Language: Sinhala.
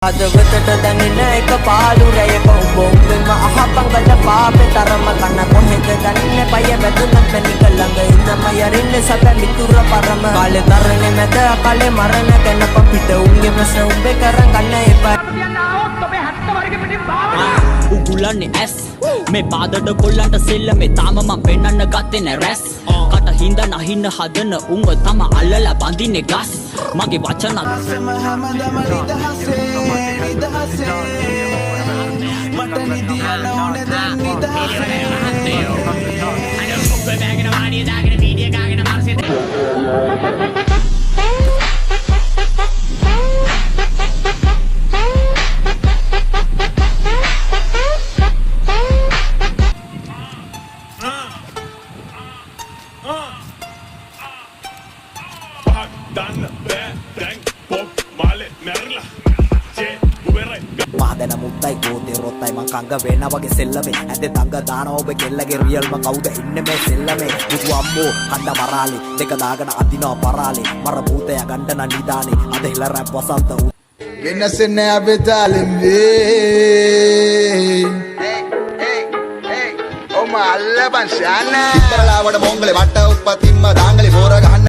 හදවතට දැනෙන එක පාළුරයක උඹ උඹෙන්ම අහපන් ගල පාපේ තරම කන කොහෙද දන්නේ පය වැදුනත් පැනික ළඟ ඉඳම යරින්නේ සැප මිතුර පරම කාලේ තරනේ මැද අකලේ මරණ කනප පිට උන්ගේ ප්‍රශ්න උඹේ කරන් ගන්න එපා උගුලන්නේ ඇස් මේ පාදට කොල්ලන්ට සෙල්ල මේ තාම මම පෙන්නන්න ගත්තේ නෑ රැස් කට හින්ද නහින්න හදන උඹ තම අල්ලලා බඳින්නේ ගස් මගේ වචන මට නිදියන ඕනේ දැන් පාදන මුත්තයි ගෝතේ රොත්තයි මං කංග වෙන වගේ සෙල්ලමේ ඇඳේ තංග දානවා ඔබ කෙල්ලගේ රියල්ම කවුද ඉන්නේ මේ සෙල්ලමේ බුදු අම්මෝ කණ්ඩ මරාලි දෙක දාගෙන අදිනවා පරාලි මර භූතය ගණ්ඩන නිදානේ අද හිල රැප් වසන්ත වෙනසෙන්නේ අපේ තාලෙම්වේ ඔම අල්ලපන් ශාන ඉතරලාවට මොංගලේ වට උප්පතිම්ම දාංගලේ පෝර ගහන්න